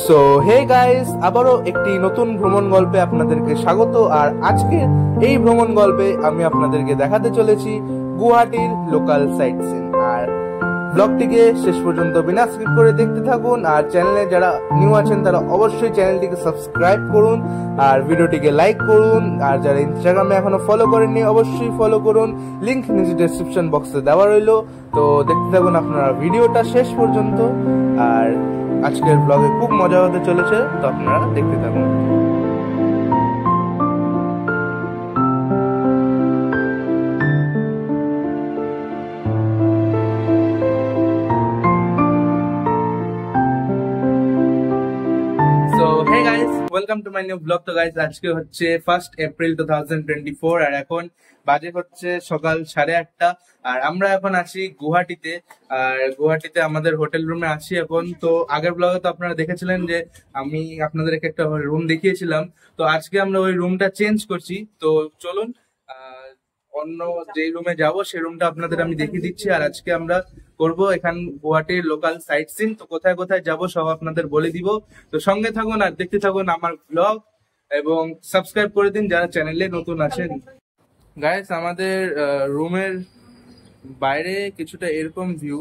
So hey guys, আবারও একটি নতুন ভ্রমণ গল্পে আপনাদেরকে স্বাগত। আর আজকে এই ভ্রমণ গল্পে আমি আপনাদেরকে দেখাতে চলেছি গুয়াহাটির লোকাল সাইট সিন। আর ব্লগটিকে শেষ পর্যন্ত বিনা স্কিপ করে দেখতে থাকুন। আর চ্যানেলে যারা নিউ আছেন তারা অবশ্যই চ্যানেলটিকে সাবস্ক্রাইব করুন আর ভিডিওটিকে লাইক করুন। আর যারা ইনস্টাগ্রামে এখনো ফলো করেননি অবশ্যই ফলো করুন, লিংক নিচে ডেসক্রিপশন বক্সে দেওয়া রইল। তো দেখতে থাকুন আপনারা ভিডিওটা শেষ পর্যন্ত। আর আজকের ব্লগে খুব মজা হতে চলেছে, তো আপনারা দেখতে থাকুন। Hey guys, welcome to my new vlog. তো guys, আজকে হচ্ছে 1st April 2024 আর এখন বাজে হচ্ছে সকাল 8:30। আর আমরা এখন আছি গুয়াহাটিতে। আর গুয়াহাটিতে আমাদের হোটেল রুমে আছি এখন। তো আগের ব্লগে তো আপনারা দেখেছিলেন যে আমি আপনাদেরকে একটা রুম দেখিয়েছিলাম। তো আজকে আমরা ওই রুমটা চেঞ্জ করছি। তো চলুন অন্য যে রুমে যাব সেই রুমটা আপনাদের আমি দেখিয়ে দিচ্ছি। আর আজকে আমরা করব এখান গুয়াহাটির লোকাল সাইট সিন। তো কোথায় কোথায় যাব সব আপনাদের বলে দিব। তো সঙ্গে থাকুন আর দেখতে থাকুন আমার ব্লগ, এবং সাবস্ক্রাইব করে দিন যারা চ্যানেলে নতুন আছেন। গাইস, আমাদের রুমের বাইরে কিছুটা এরকম ভিউ।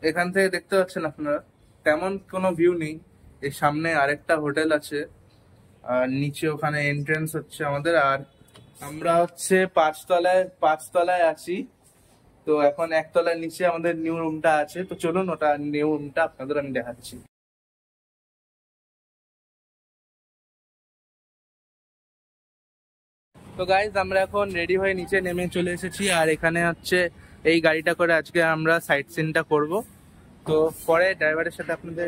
এখান থেকে দেখতে পাচ্ছেন আপনারা তেমন কোনো ভিউ নেই। এই সামনে আরেকটা হোটেল আছে আর নিচে ওখানে এন্ট্রেন্স হচ্ছে আমাদের। আর আমরা হচ্ছে পাঁচতলায় আছি। তো এখন একতলার নিচে আমাদের নিউ রুমটা আছে। তো চলুন ওটা নিউ রুমটা আপনাদের আমি দেখাচ্ছি। তো গাইজ, আমরা এখন রেডি হয়ে নিচে নেমে চলে এসেছি। আর এখানে হচ্ছে এই গাড়িটা করে আজকে আমরা সাইট সিনটা করব। তো পরে ড্রাইভারের সাথে আপনাদের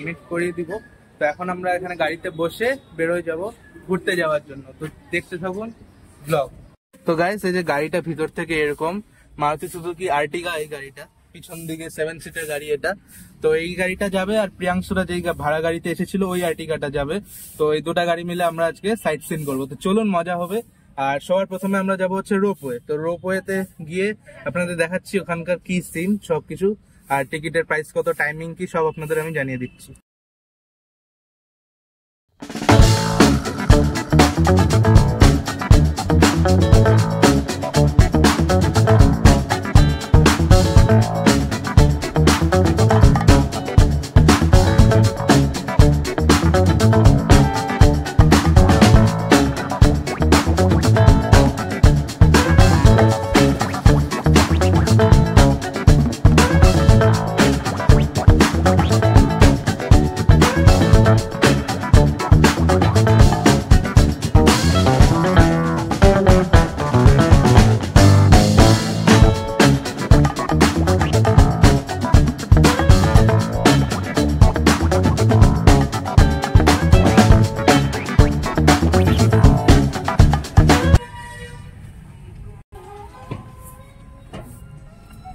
মিট করিয়ে দিব। তো এখন আমরা এখানে গাড়িতে বসে বেরোয় যাব ঘুরতে যাওয়ার জন্য। তো দেখতে থাকুন ব্লগ। তো গাইজ, এই যে গাড়িটা ভিতর থেকে এরকম মারুতি সুজুকি আর্টিগা, এই গাড়িটা পিছন দিকে 7 সিটের গাড়ি এটা। তো এই গাড়িটা যাবে আর প্রিয়াংশুরা যেই ভাড়া গাড়িতে এসেছিল ওই আর্টিগাটা যাবে। তো এই দুটা গাড়ি মিলে আমরা আজকে সাইট সিন করবো। তো চলুন, মজা হবে। আর সবার প্রথমে আমরা যাব হচ্ছে রোপওয়ে। তো রোপওয়েতে গিয়ে আপনাদের দেখাচ্ছি ওখানকার কি সিন সবকিছু, আর টিকিটের প্রাইস কত, টাইমিং কি, সব আপনাদের আমি জানিয়ে দিচ্ছি।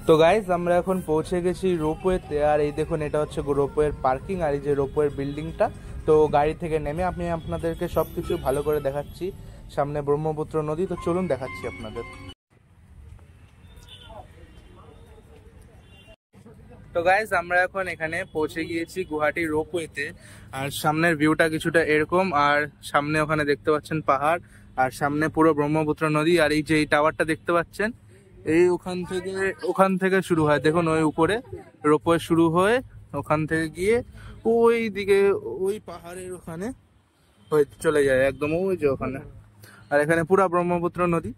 তো গাইজ, আমরা এখন পৌঁছে গেছি রোপওয়েতে। আর এই দেখুন, এটা হচ্ছে রোপওয়ের পার্কিং আর এই যে রোপওয়ের বিল্ডিংটা। তো গাড়ি থেকে নেমে আমি আপনাদেরকে সবকিছু ভালো করে দেখাচ্ছি। সামনে ব্রহ্মপুত্র নদী। তো চলুন দেখাচ্ছি আপনাদের। তো গাইজ, আমরা এখন এখানে পৌঁছে গিয়েছি গুয়াহাটি রোপওয়েতে। আর সামনের ভিউটা কিছুটা এরকম। আর সামনে ওখানে দেখতে পাচ্ছেন পাহাড়, আর সামনে পুরো ব্রহ্মপুত্র নদী। আর এই যে এই টাওয়ারটা দেখতে পাচ্ছেন, এই ওখান থেকে শুরু হয়। দেখুন ওই উপরে রোপওয়ে শুরু হয়ে ওখান থেকে গিয়ে ওই দিকে ওই পাহাড়ের ওখানে চলে যায় একদম ওই যে ওখানে। আর এখানে পুরা ব্রহ্মপুত্র নদী।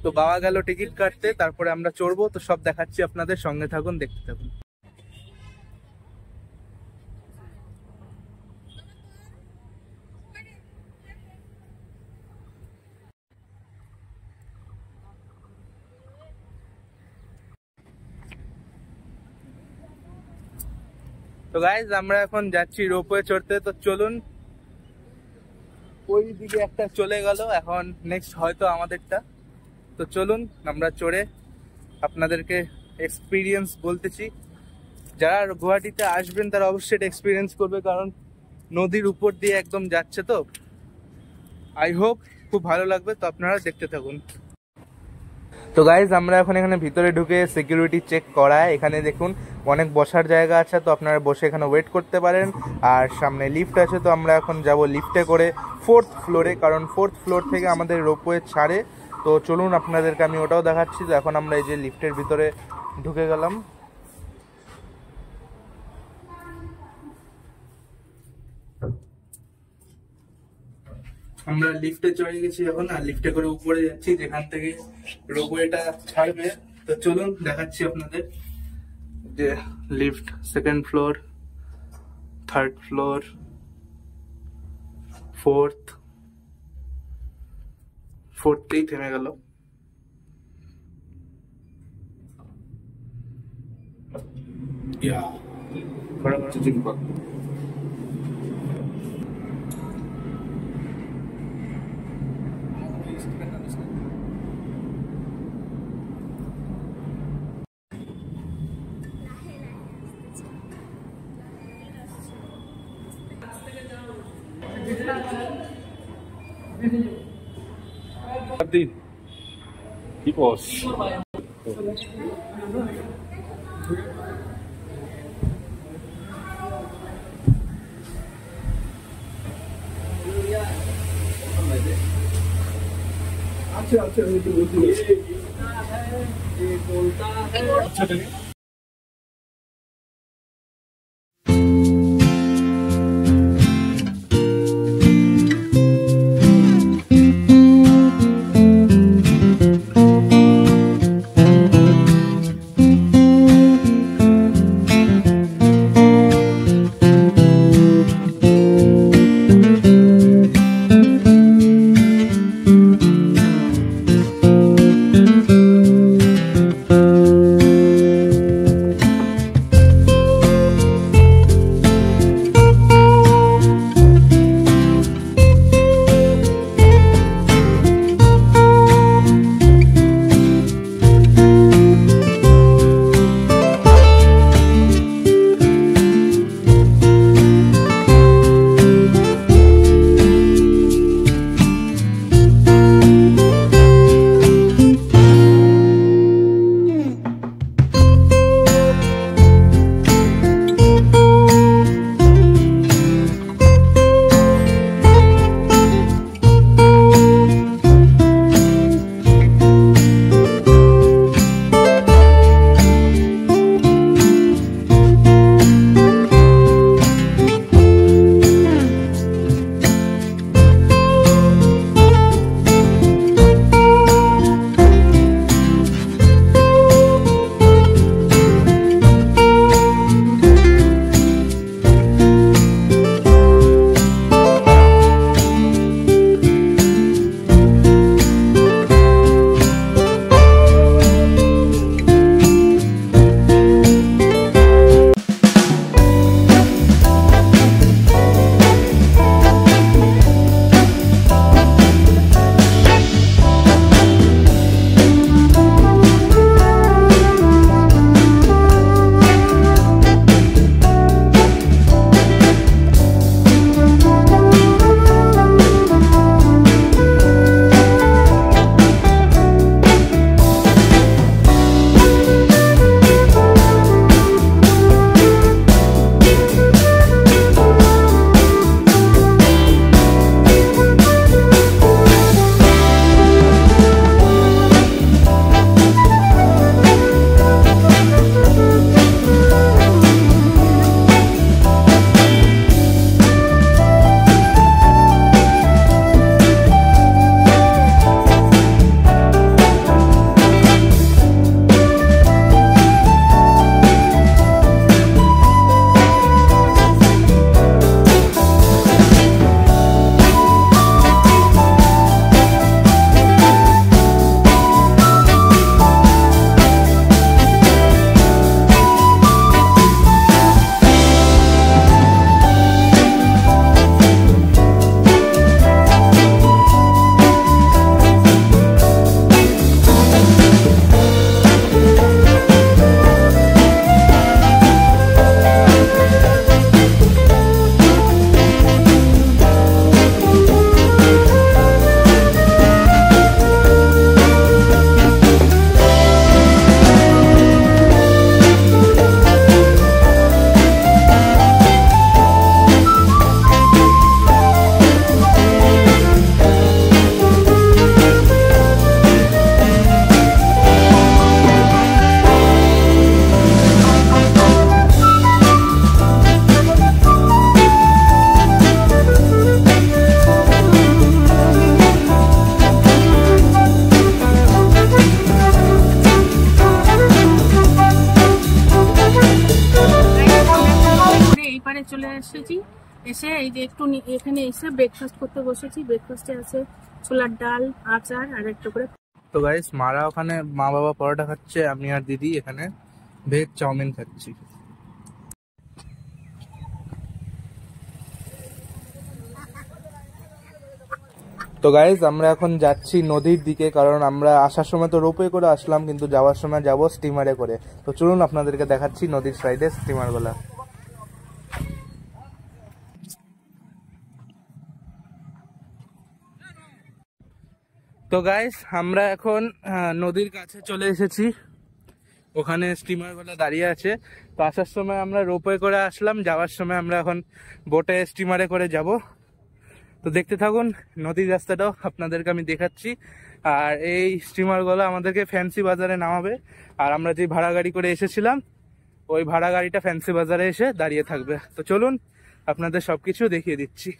তো বাবা গেল টিকিট কাটতে, তারপরে আমরা চড়বো। তো সব দেখাচ্ছি আপনাদের, সঙ্গে থাকুন, দেখতে থাকুন। তো গাইজ, আমরা এখন যাচ্ছি রোপওয়ে চড়তে। তো চলুন, ওই দিকে একটা চলে গেল, এখন নেক্সট হয়তো আমাদেরটা। তো চলুন আমরা চড়ে আপনাদেরকে এক্সপিরিয়েন্স বলতেছি। যারা গুয়াহাটিতে আসবেন তারা অবশ্যই এটা এক্সপিরিয়েন্স করবে, কারণ নদীর উপর দিয়ে একদম যাচ্ছে। তো আই হোপ খুব ভালো লাগবে। তো আপনারা দেখতে থাকুন। তো গাইজ আমরা এখন এখানে ভিতরে ঢুকে সিকিউরিটি চেক করায়। এখানে দেখুন অনেক বসার জায়গা আছে, তো আপনারা বসে এখানে ওয়েট করতে পারেন। আর সামনে লিফট আছে, তো আমরা এখন যাব লিফটে করে 4th ফ্লোরে, কারণ 4th ফ্লোর থেকে আমাদের রোপওয়ে ছাড়ে। তো চলুন আপনাদেরকে আমি ওটাও দেখাচ্ছি। তো এখন আমরা এই যে লিফটের ভিতরে ঢুকে গেলাম। আমরা লিফটে চড়ে গেছি এখন, আর লিফটে করে উপরে যাচ্ছি যেখান থেকে রোপওয়েটা ছাড়বে। তো চলুন দেখাচ্ছি আপনাদের। যে lift 2nd floor, 3rd floor, 4th থেমে গেল। Tipos. এসে এই যে একটু এখানে এসে ব্রেকফাস্ট করতে বসেছি। ব্রেকফাস্টে আছে ছোলার ডাল, আচার আর একটা করে। তো গাইস মারা ওখানে মা বাবা পরোটা খাচ্ছে, আমি আর দিদি এখানে ভেজ চাউমিন খাচ্ছি। তো গাইস আমরা এখন যাচ্ছি নদীর দিকে, কারণ আমরা আসার সময় তো রোপওয়ে করে আসলাম, কিন্তু যাওয়ার সময় যাব স্টিমারে করে। তো চলুন আপনাদেরকে দেখাচ্ছি নদীর সাইডে স্টিমার গুলা। তো গাইস আমরা এখন নদীর কাছে চলে এসেছি, ওখানে স্টিমার গুলা দাঁড়িয়ে আছে। তো আসার সময় আমরা রোপওয়ে করে আসলাম, যাওয়ার সময় আমরা এখন বোটে স্টিমারে করে যাব। তো দেখতে থাকুন, নদীর রাস্তাটাও আপনাদেরকে আমি দেখাচ্ছি। আর এই স্টিমার গুলো আমাদেরকে ফ্যান্সি বাজারে নামাবে, আর আমরা যে ভাড়া গাড়ি করে এসেছিলাম ওই ভাড়া গাড়িটা ফ্যান্সি বাজারে এসে দাঁড়িয়ে থাকবে। তো চলুন আপনাদের সবকিছু দেখিয়ে দিচ্ছি।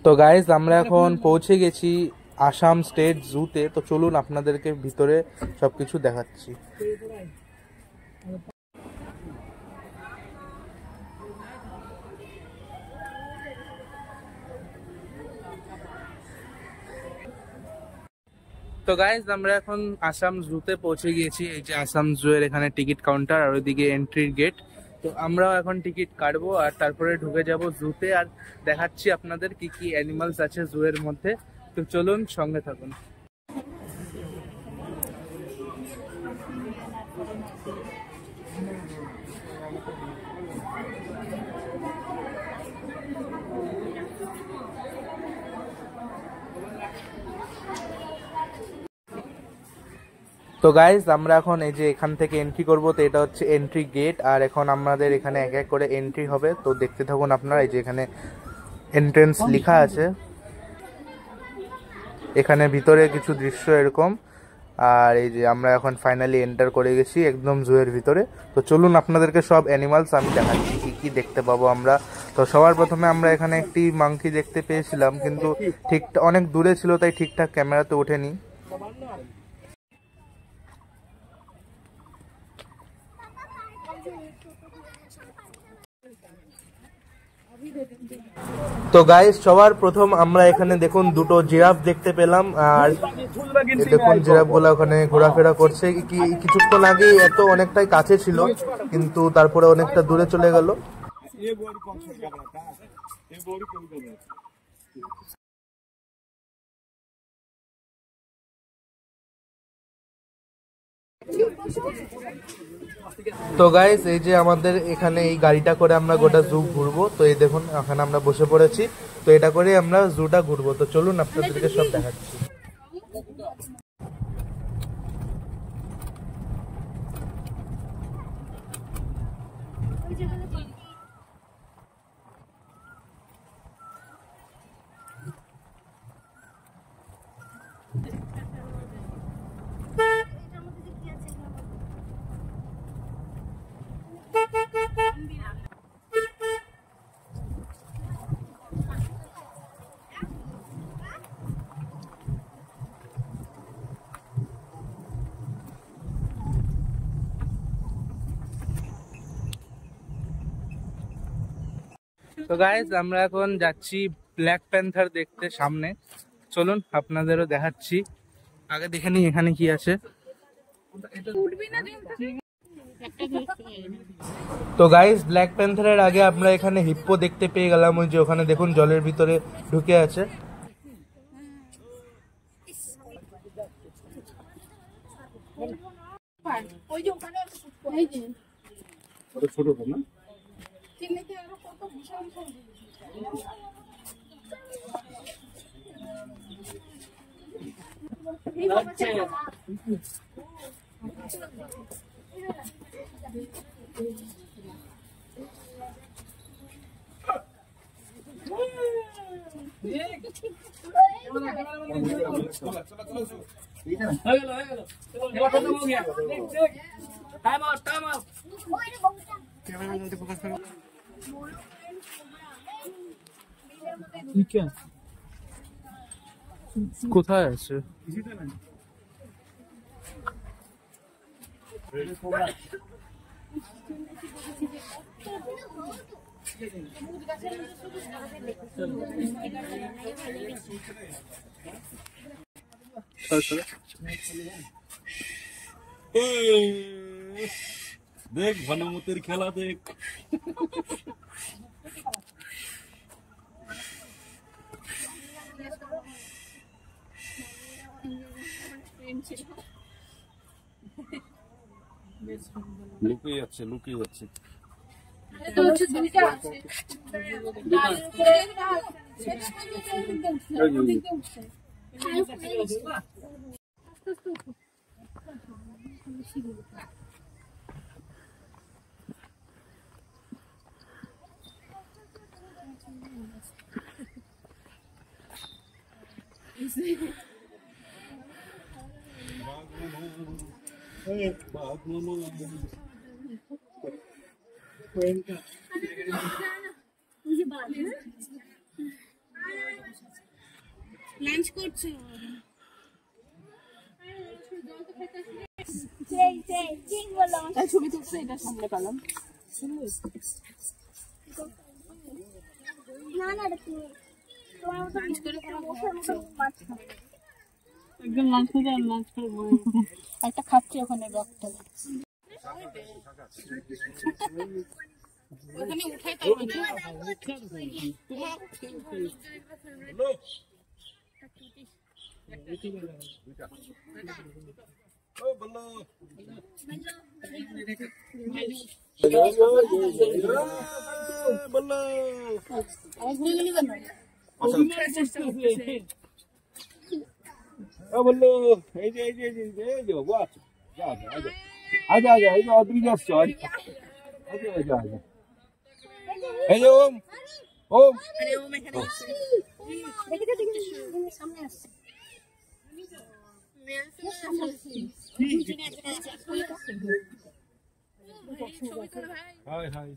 তো গাইজ আমরা এখন পৌঁছে গেছি আসাম স্টেট জুতে। তো চলুন আপনাদেরকে ভিতরে সবকিছু দেখাচ্ছি। তো গাইজ আমরা এখন আসাম জুতে পৌঁছে গিয়েছি। এই যে আসাম জু এর এখানে টিকিট কাউন্টার আর ওইদিকে এন্ট্রির গেট। তো আমরাও এখন টিকিট কাটবো আর তারপরে ঢুকে যাব জুতে, আর দেখাচ্ছি আপনাদের কি কি অ্যানিমালস আছে জু এর মধ্যে। তো চলুন সঙ্গে থাকুন। তো গাইজ আমরা এখন এই যে এখান থেকে এন্ট্রি করব। তো এটা হচ্ছে এন্ট্রি গেট, আর এখন আমাদের এখানে এক এক করে এন্ট্রি হবে। তো দেখতে থাকুন আপনারা। এই যে এখানে এন্ট্রেন্স লেখা আছে, এখানে ভিতরে কিছু দৃশ্য এরকম। আর এই যে আমরা এখন ফাইনালি এন্টার করে গেছি একদম জুয়ের ভিতরে। তো চলুন আপনাদেরকে সব অ্যানিমালস আমি দেখাচ্ছি কি কি দেখতে পাবো আমরা। তো সবার প্রথমে আমরা এখানে একটি মাংকি দেখতে পেয়েছিলাম, কিন্তু ঠিক অনেক দূরে ছিল তাই ঠিকঠাক ক্যামেরাতে ওঠেনি। তো গাইস সবার প্রথম আমরা এখানে দেখুন দুটো জিরাফ দেখতে পেলাম, আর দেখুন জিরাফ গুলো ওখানে ঘোরাফেরা করছে। কিছুক্ষণ আগে এত অনেকটাই কাছে ছিল, কিন্তু তারপরে অনেকটা দূরে চলে গেল। তো গাইস এই যে আমাদের এখানে এই গাড়িটা করে আমরা গোটা জু ঘুরবো। তো এই দেখুন এখানে আমরা বসে পড়েছি। তো এটা করে আমরা জুটা ঘুরবো। তো চলুন আপনাদেরকে সব দেখাচ্ছি। তো গাইজ আমরা এখন যাচ্ছি ব্ল্যাক প্যান্থার দেখতে সামনে, চলুন আপনাদেরও দেখাচ্ছি। আগে দেখে নিই এখানে কি আছে। তো গাইজ ব্ল্যাক প্যান্থারের আগে আমরা এখানে হিপ্পো দেখতে পেয়ে গেলাম, ওই যে ওখানে দেখুন জলের ভিতরে ঢুকে আছে। ছোট না কোথায় আছে? দেখ ভানুমতির খেলা দেখ। লুকিয়ে যাচ্ছে লুকিয়ে যাচ্ছে। লাঞ্চ করছো? ছবি তুলছে, এটা সামনে পেলাম। একদম লাঞ্চ করে লাঞ্চ করে একটা খাচ্ছি ওখানে ব্যাগটা ওখানে উঠাই তো বললো এই যে এই যে এই যে বাবু আচ্ছা আচ্ছা আচ্ছা এই যে অদ্রিজ আসছো আচ্ছা আচ্ছা আচ্ছা এই যে ওম ওম সামনে আসছে হাই হাই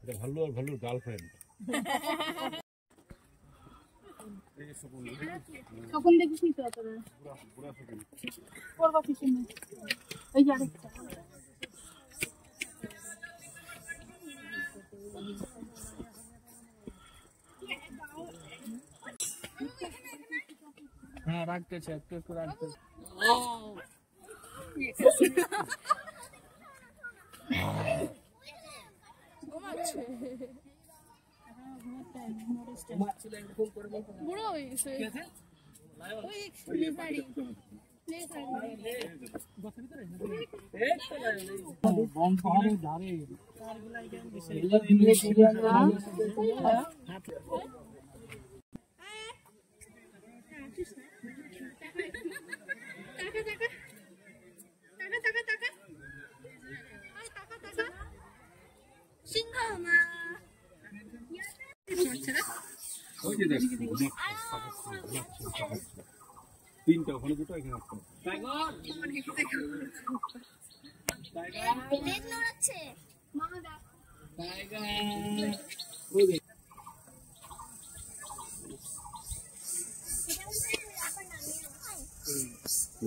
এটা ভালো আর ভালো গার্লফ্রেন্ড তখন দেখিস নি তো করবো পিছনে এই যে আরেকটা হ্যাঁ রাখতেছে একটু একটু রাখতেছে। বুড়ো হয়ে গেছে ওই যে দেখছি তিনটা ওখানে দুটো এখানে একটা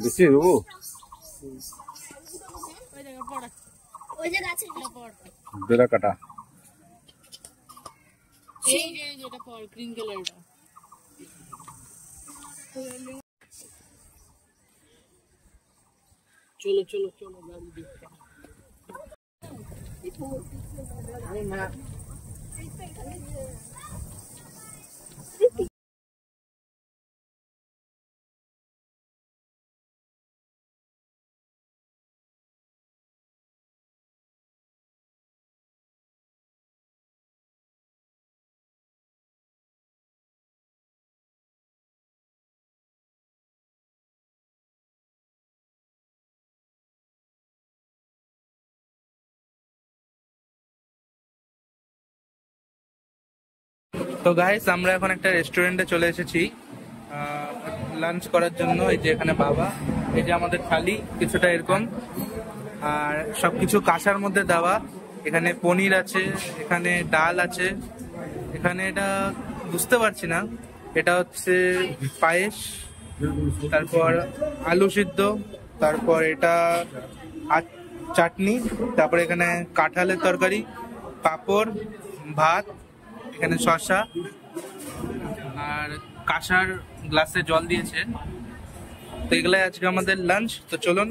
দেখছি বাবু বেলা কাটা চলো চলো চলো গাড়ি দেখতে তো গাইস আমরা এখন একটা রেস্টুরেন্টে চলে এসেছি লাঞ্চ করার জন্য। এই যে এখানে বাবা, এই যে আমাদের থালি কিছুটা এরকম, আর সবকিছু কাঁসার মধ্যে দেওয়া। এখানে পনির আছে, এখানে ডাল আছে, এখানে এটা বুঝতে পারছি না, এটা হচ্ছে পায়েস, তারপর আলু সিদ্ধ, তারপর এটা চাটনি, তারপর এখানে কাঁঠালের তরকারি, পাঁপড়, ভাত, এখানে শসা, আর কাঁসার গ্লাসে জল দিয়েছে। তো এগুলাই আজকে আমাদের লাঞ্চ। তো চলুন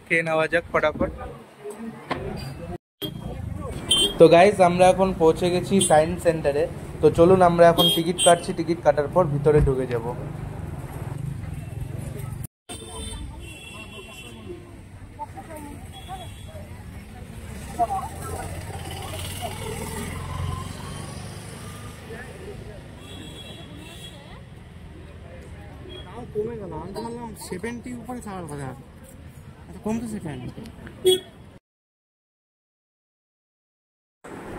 খেয়ে নেওয়া যাক ফটাফট। তো গাইজ আমরা এখন পৌঁছে গেছি সায়েন্স সেন্টারে। তো চলুন আমরা এখন টিকিট কাটছি, টিকিট কাটার পর ভিতরে ঢুকে যাব। কমে গেল, আমি তো বললাম 70 উপরে থাকার কথা, কমতেছে কেন?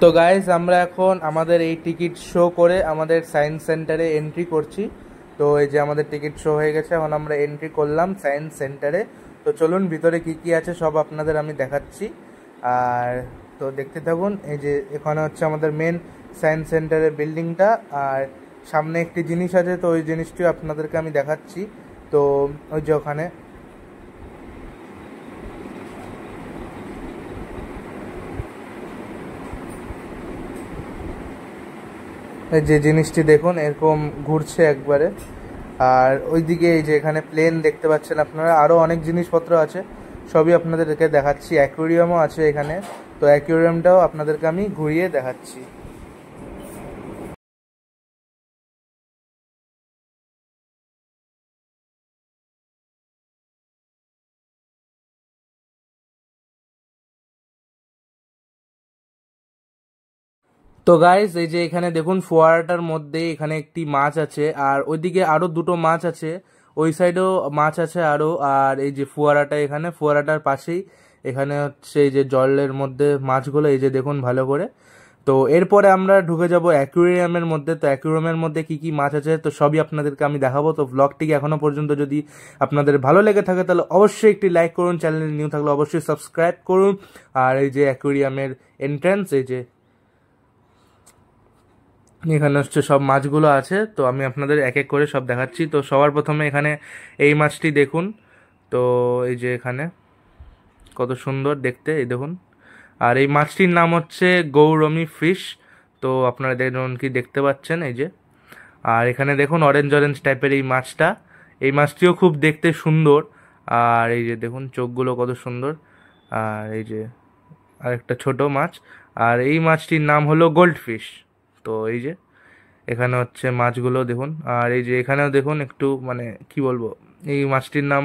তো গাইজ আমরা এখন আমাদের এই টিকিট শো করে আমাদের সায়েন্স সেন্টারে এন্ট্রি করছি। তো এই যে আমাদের টিকিট শো হয়ে গেছে, এখন আমরা এন্ট্রি করলাম সায়েন্স সেন্টারে। তো চলুন ভিতরে কি কি আছে সব আপনাদের আমি দেখাচ্ছি, আর তো দেখতে থাকুন। এই যে এখানে হচ্ছে আমাদের মেন সায়েন্স সেন্টারের বিল্ডিংটা, আর সামনে একটি জিনিস আছে, তো ওই জিনিসটিও আপনাদেরকে আমি দেখাচ্ছি। তো ওই যে ওখানে এই যে জিনিসটি দেখুন এরকম ঘুরছে একবারে, আর ওইদিকে এই যে এখানে প্লেন দেখতে পাচ্ছেন আপনারা, আরও অনেক জিনিসপত্র আছে, সবই আপনাদেরকে দেখাচ্ছি। অ্যাকুয়ারিয়ামও আছে এখানে, তো অ্যাকুয়ারিয়ামটাও আপনাদেরকে আমি ঘুরিয়ে দেখাচ্ছি। তো গাইস এই যে এখানে দেখুন ফোয়ারাটার মধ্যে এখানে একটি মাছ আছে, আর ওইদিকে আরো দুটো মাছ আছে, ওই সাইডেও মাছ আছে আরো। আর এই যে ফোয়ারাটা, এখানে ফোয়ারাটার পাশেই এখানে হচ্ছে এই যে জলের মধ্যে মাছগুলো, এই যে দেখুন ভালো করে। তো এরপরে আমরা ঢুকে যাব অ্যাকুয়ারিয়ামের মধ্যে। তো অ্যাকুয়ারিয়ামের মধ্যে কি কি মাছ আছে তো সবই আপনাদেরকে আমি দেখাবো। তো ব্লগটিকে এখনো পর্যন্ত যদি আপনাদের ভালো লেগে থাকে তাহলে অবশ্যই একটি লাইক করুন, চ্যানেল নিউ থাকলে অবশ্যই সাবস্ক্রাইব করুন। আর এই যে অ্যাকুয়ারিয়ামের এন্ট্রান্স, এই যে এখানে হচ্ছে সব মাছগুলো আছে, তো আমি আপনাদের এক এক করে সব দেখাচ্ছি। তো সবার প্রথমে এখানে এই মাছটি দেখুন, তো এই যে এখানে কত সুন্দর দেখতে, এই দেখুন। আর এই মাছটির নাম হচ্ছে গৌরমী ফিশ। তো আপনারা দেখুন কি দেখতে পাচ্ছেন, এই যে। আর এখানে দেখুন অরেঞ্জ অরেঞ্জ টাইপের এই মাছটা, এই মাছটিও খুব দেখতে সুন্দর। আর এই যে দেখুন চোখগুলো কত সুন্দর। আর এই যে আরেকটা ছোট মাছ, আর এই মাছটির নাম হলো গোল্ড ফিশ। তো এই যে এখানে হচ্ছে মাছগুলো দেখুন। আর এই যে এখানেও দেখুন একটু মানে কি বলবো, এই মাছটির নাম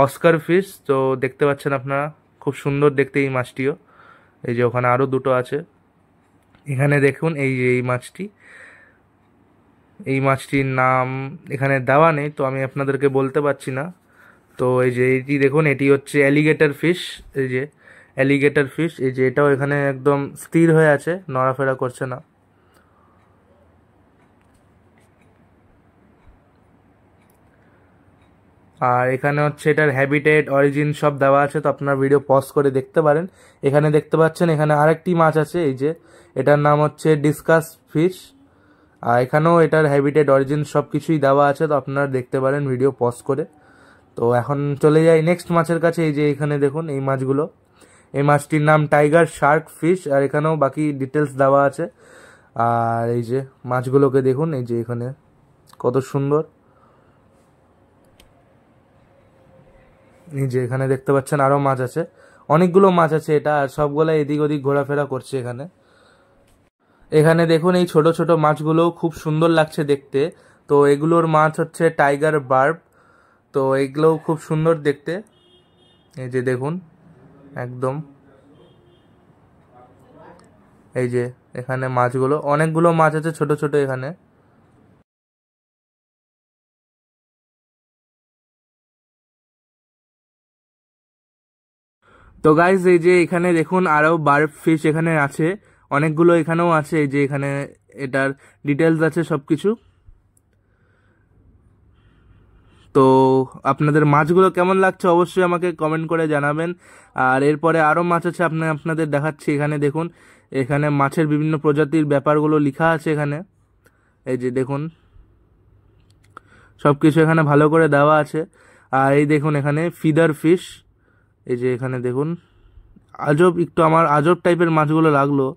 অস্কার ফিশ। তো দেখতে পাচ্ছেন আপনারা, খুব সুন্দর দেখতে এই মাছটিও। এই যে ওখানে আরও দুটো আছে, এখানে দেখুন এই যে এই মাছটি, এই মাছটির নাম এখানে দেওয়া নেই, তো আমি আপনাদেরকে বলতে পারছি না। তো এই যে এইটি দেখুন, এটি হচ্ছে অ্যালিগেটর ফিশ। এই যে অ্যালিগেটর ফিশ, এই যে এটাও এখানে একদম স্থির হয়ে আছে, নড়াফেরা করছে না। আর এখানে হচ্ছে এটার হ্যাবিটেট, অরিজিন সব দেওয়া আছে, তো আপনার ভিডিও পজ করে দেখতে পারেন। এখানে দেখতে পাচ্ছেন এখানে আরেকটি মাছ আছে, এই যে এটার নাম হচ্ছে ডিসকাস ফিশ। আর এখানেও এটার হ্যাবিটেট, অরিজিন সব কিছুই দেওয়া আছে, তো আপনারা দেখতে পারেন ভিডিও পজ করে। তো এখন চলে যাই নেক্সট মাছের কাছে। এই যে এখানে দেখুন এই মাছগুলো, এই মাছটির নাম টাইগার শার্ক ফিশ, আর এখানেও বাকি ডিটেলস দেওয়া আছে। আর এই যে মাছগুলোকে দেখুন, এই যে এখানে কত সুন্দর, এই যে এখানে দেখতে পাচ্ছেন আরো মাছ আছে, অনেকগুলো মাছ আছে এটা, আর সবগুলো এদিক ওদিক ঘোরাফেরা করছে এখানে। এখানে দেখুন এই ছোট ছোট মাছগুলো খুব সুন্দর লাগছে দেখতে। তো এগুলোর মাছ হচ্ছে টাইগার বার্ব, তো এগুলোও খুব সুন্দর দেখতে। এই যে দেখুন একদম, এই যে এখানে মাছগুলো, অনেকগুলো মাছ আছে ছোট ছোট এখানে। তো গাইজ এই যে এখানে দেখুন আরো বার্ব ফিশ এখানে আছে, অনেকগুলো এখানেও আছে। এই যে এখানে এটার ডিটেলস আছে সবকিছু। তো আপনাদের মাছগুলো কেমন লাগছে অবশ্যই আমাকে কমেন্ট করে জানাবেন। আর এরপরে আরো মাছ আছে, আপনাদের দেখাচ্ছি। এখানে দেখুন, এখানে মাছের বিভিন্ন প্রজাতির ব্যাপারগুলো লেখা আছে এখানে। এই যে দেখুন সবকিছু এখানে ভালো করে দেওয়া আছে। আর এই দেখুন এখানে ফিদার ফিশ, এই যে এখানে দেখুন একটু আমার আজব টাইপের মাছগুলো লাগলো,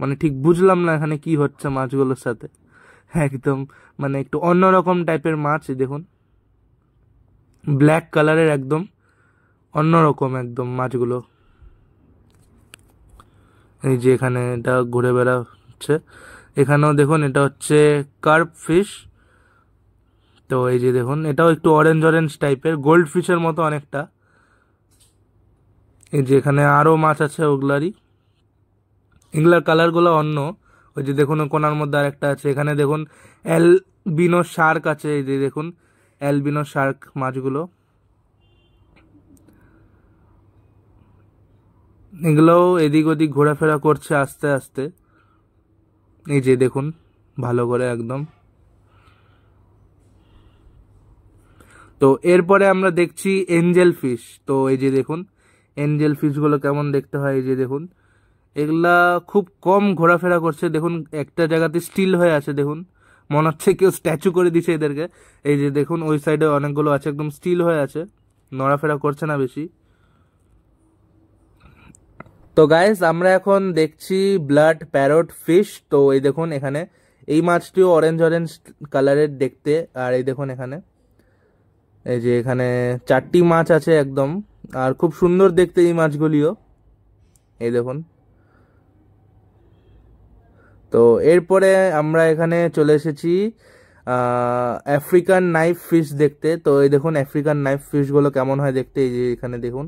মানে ঠিক বুঝলাম না এখানে কি হচ্ছে মাছগুলোর সাথে, একদম মানে একটু অন্যরকম টাইপের মাছ। দেখুন ব্ল্যাক কালারের, একদম অন্যরকম একদম মাছগুলো। এই যে এখানে এটা ঘুরে বেড়াচ্ছে, এখানেও দেখুন এটা হচ্ছে কার্প ফিশ। তো এই যে দেখুন এটাও একটু অরেঞ্জ অরেঞ্জ টাইপের, গোল্ড ফিশের মতো অনেকটা। এই যে এখানে আরো মাছ আছে ওগুলারই, এগুলার কালারগুলো অন্য। ওই যে দেখুন কোনার মধ্যে আরেকটা আছে। এখানে দেখুন অ্যালবিনো শার্ক আছে, এই যে দেখুন অ্যালবিনো শার্ক মাছগুলো, এগুলোও এদিক ওদিক ঘোরাফেরা করছে আস্তে আস্তে। এই যে দেখুন ভালো করে একদম। তো এরপরে আমরা দেখছি এঞ্জেল ফিশ। তো এই যে দেখুন এঞ্জেল ফিশগুলো কেমন দেখতে হয়। এই যে দেখুন এগুলা খুব কম ঘোরাফেরা করছে, দেখুন একটা জায়গাতে স্টিল হয়ে আছে, দেখুন মনে হচ্ছে কেউ স্ট্যাচু করে দিছে এদেরকে। এই যে দেখুন ওই সাইডে অনেকগুলো আছে, একদম স্টিল হয়ে আছে, নড়াফেরা করছে না বেশি। তো গাইস আমরা এখন দেখছি ব্লাড প্যারট ফিশ। তো এই দেখুন এখানে এই মাছটিও অরেঞ্জ অরেঞ্জ কালারের দেখতে। আর এই দেখুন এখানে এই যে এখানে 4টি মাছ আছে একদম, আর খুব সুন্দর দেখতে এই মাছগুলিও। এই দেখুন। তো এরপরে আমরা এখানে চলে এসেছি আফ্রিকান নাইফ ফিশ দেখতে। তো এই দেখুন আফ্রিকান নাইফ ফিশগুলো কেমন হয় দেখতে। এই যে এখানে দেখুন।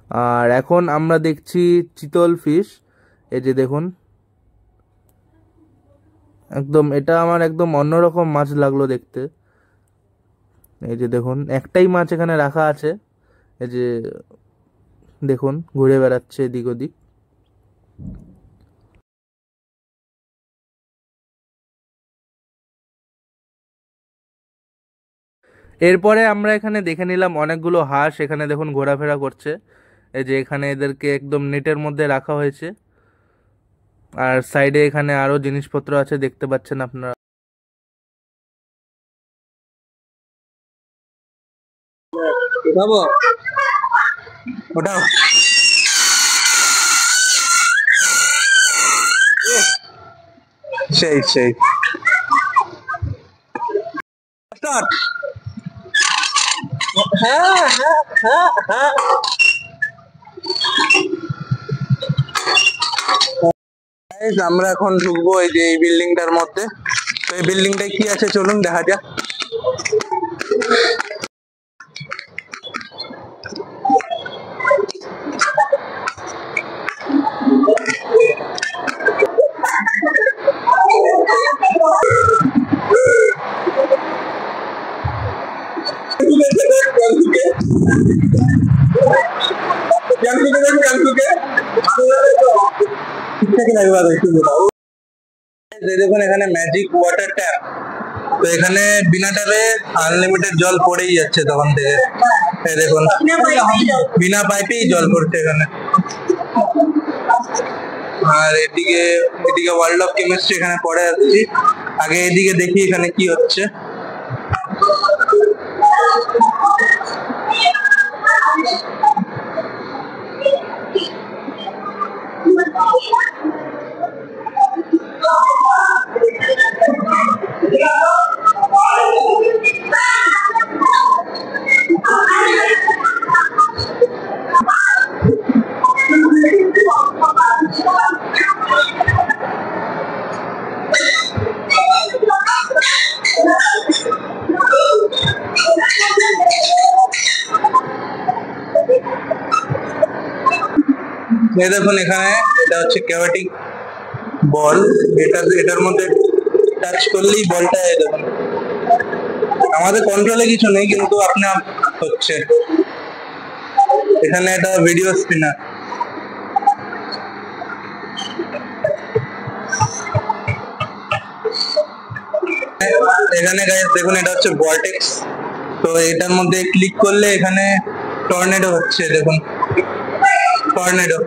আর এখন আমরা দেখছি চিতল ফিশ। এই যে দেখুন একদম এটা আমার একদম অন্যরকম মাছ লাগলো দেখতে। এই যে দেখুন একটাই মাছ এখানে রাখা আছে, এই যে দেখুন ঘুরে বেড়াচ্ছে এদিক ওদিক। এরপরে আমরা এখানে দেখে নিলাম অনেকগুলো হাঁস, এখানে দেখুন ঘোরাফেরা করছে। এই যে এখানে এদেরকে একদম নেটের মধ্যে রাখা হয়েছে, আর সাইডে এখানে আরো জিনিসপত্র আছে দেখতে পাচ্ছেন আপনারা। ওটাও সেই সেই হ্যাঁ হ্যাঁ হ্যাঁ হ্যাঁ। আমরা এখন ঢুকবো এই যে এই বিল্ডিংটার মধ্যে। তো এই বিল্ডিংটায় কি আছে চলুন দেখা যাক। দেখুন এখানে ম্যাজিক ওয়াটার ট্যাপ, তো এখানে বিনা ট্যাপে আনলিমিটেড জল পড়েই যাচ্ছে তখন থেকে। এই দেখুন বিনা পাইপেই জল পড়ছে এখানে। আর এদিকে ওয়ার্ল্ড অফ কেমিস্ট্রি এখানে পরে আসছি। আগে এদিকে দেখি এখানে কি হচ্ছে। এই দেখুন এখানে এটা হচ্ছে ক্যাভাটিক বল। এটার মধ্যে টাচ করলেই বলটা এই দেখুন, আমাদের কন্ট্রোলে কিছু নেই কিন্তু আপনি হচ্ছে। এখানে এটা ভিডিও স্পিনার। এখানে গাইস দেখুন এটা হচ্ছে ভর্টেক্স। তো এটার মধ্যে ক্লিক করলে এখানে টর্নেডো হচ্ছে, দেখুন টর্নেডো।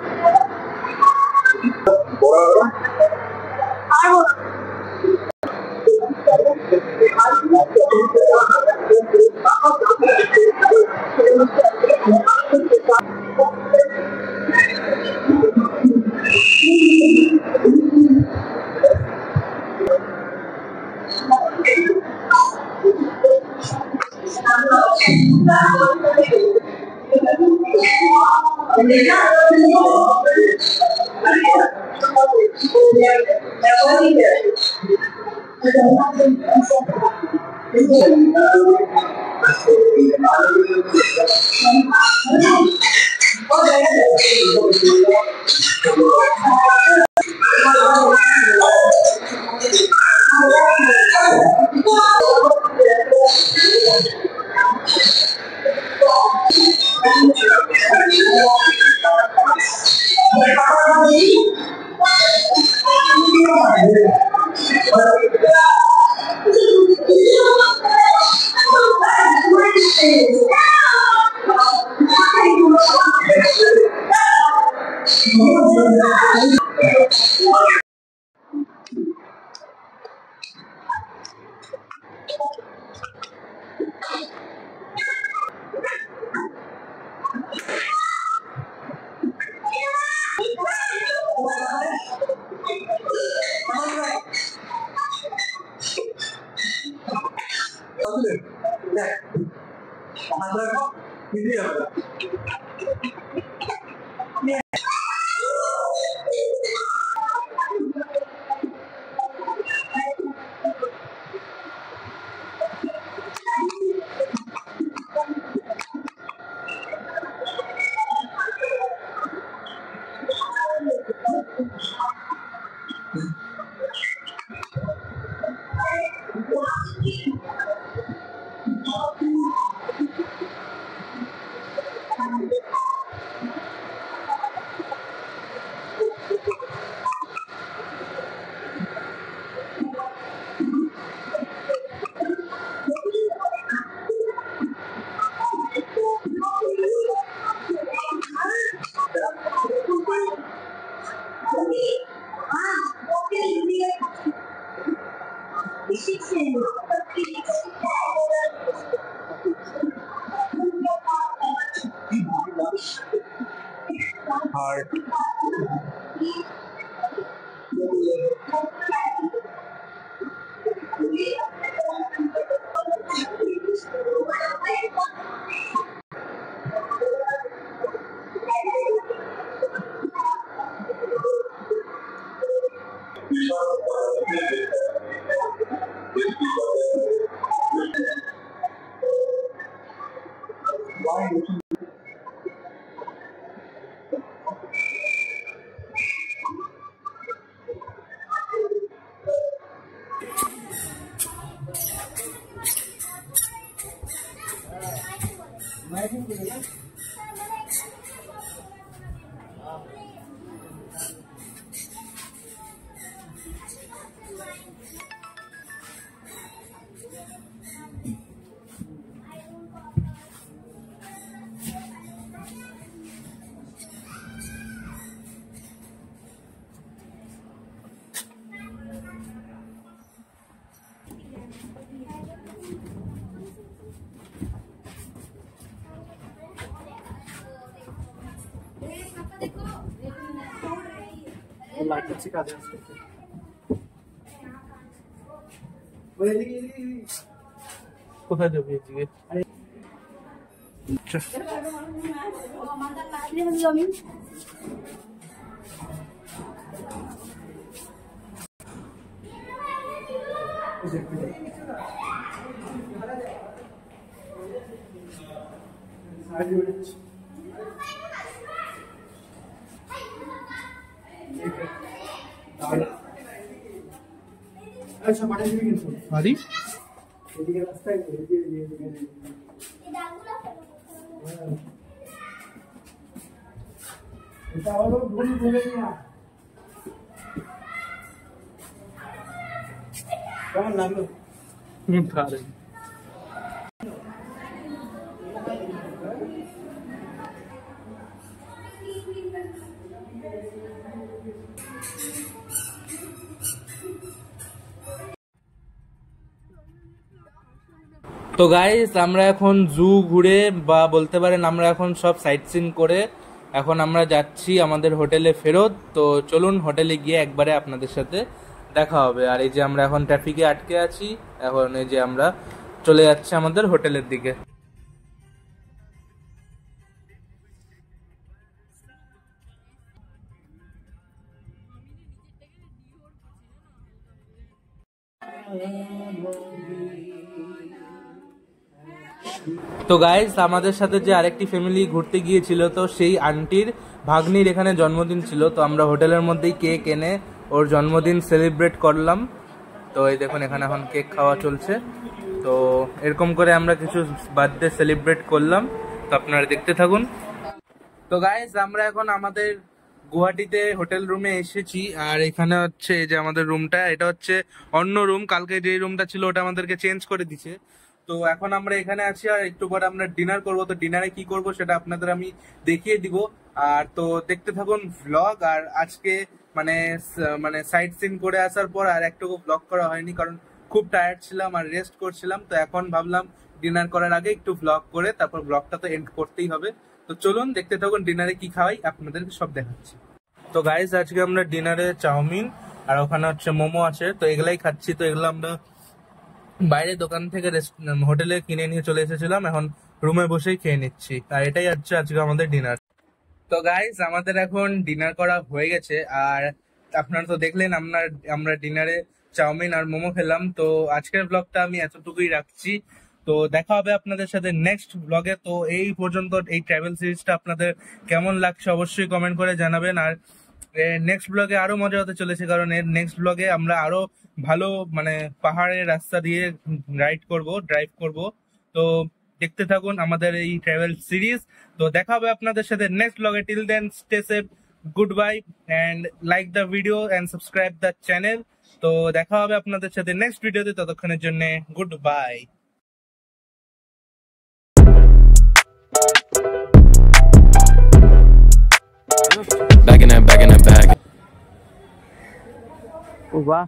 Heart. কোথায় যাবি এদিকে? আরে কেমন লাগলো? তারে তো গাইস আমরা এখন জু ঘুরে বা বলতে পারেন আমরা এখন সব সাইট সিন করে এখন আমরা যাচ্ছি আমাদের হোটেলে ফেরত। তো চলুন হোটেলে গিয়ে একবারে আপনাদের সাথে দেখা হবে। আর এই যে আমরা এখন ট্রাফিকে আটকে আছি, এখন এই যে আমরা চলে যাচ্ছি আমাদের হোটেলের দিকে। তো গাইস আমাদের সাথে যে আরেকটি ফ্যামিলি ঘুরতে গিয়েছিল, তো সেই আন্টির ভাগ্নির এখানে জন্মদিন ছিল, তো আমরা হোটেলের মধ্যেই কেক এনে ওর জন্মদিন সেলিব্রেট করলাম। তো এই দেখুন এখানে এখন কেক খাওয়া চলছে। তো এরকম করে আমরা কিছু বার্থডে সেলিব্রেট করলাম, তো আপনারা দেখতে থাকুন। তো গাইস আমরা এখন আমাদের গুয়াহাটিতে হোটেল রুমে এসেছি, আর এখানে হচ্ছে এই যে আমাদের রুমটা, এটা হচ্ছে অন্য রুম, কালকে যে রুমটা ছিল ওটা আমাদেরকে চেঞ্জ করে দিছে। তো এখন আমরা এখানে আছি আর একটু পরে আমরা ডিনার করব। তো ডিনারে কি করব সেটা আপনাদের আমি দেখিয়ে দিব, আর তো দেখতে থাকুন ভ্লগ। আর আজকে মানে সাইট সিন করে আসার পর আর একটুকু ভ্লগ করা হয়নি, কারণ খুব টায়ার্ড ছিলাম আর রেস্ট করছিলাম। তো এখন ভাবলাম ডিনার করার আগে একটু ভ্লগ করে তারপর ভ্লগটা তো এন্ড করতেই হবে। তো চলুন দেখতে থাকুন ডিনারে কি খাওয়াই, আপনাদেরকে সব দেখাচ্ছি। তো গাইস আজকে আমরা ডিনারে চাউমিন আর ওখানে হচ্ছে মোমো আছে, তো এগুলাই খাচ্ছি। তো এগুলো আমরা বাইরে দোকান থেকে হোটেলে কিনে নিয়ে চলে এসেছিলাম, এখন রুমে বসেই খেয়ে নিচ্ছি। আর এটাই হচ্ছে আজকে আমাদের ডিনার। তো গাইস আমাদের এখন ডিনার করা হয়ে গেছে, আর আপনারা তো দেখলেন আমরা ডিনারে চাউমিন আর মোমো খেলাম। তো আজকের ব্লগটা আমি এতটুকুই রাখছি, তো দেখা হবে আপনাদের সাথে নেক্সট ব্লগে। তো এই পর্যন্ত এই ট্রাভেল সিরিজটা আপনাদের কেমন লাগছে অবশ্যই কমেন্ট করে জানাবেন। আর নেক্সট ব্লগে আরো মজা হতে চলেছে, কারণ এর নেক্সট ব্লগে আমরা আরো ভালো পাহাড়ের রাস্তা দিয়ে ড্রাইভ করব। তো দেখতে থাকুন আমাদের এই ট্রাভেল সিরিজ। তো দেখা হবে আপনাদের সাথে next blog. Till then stay safe, goodbye, and like the video and subscribe the channel. তো দেখা হবে আপনাদের সাথে নেক্সট ভিডিওতে, ততক্ষণের জন্য goodbye. Back in that bag. वाह।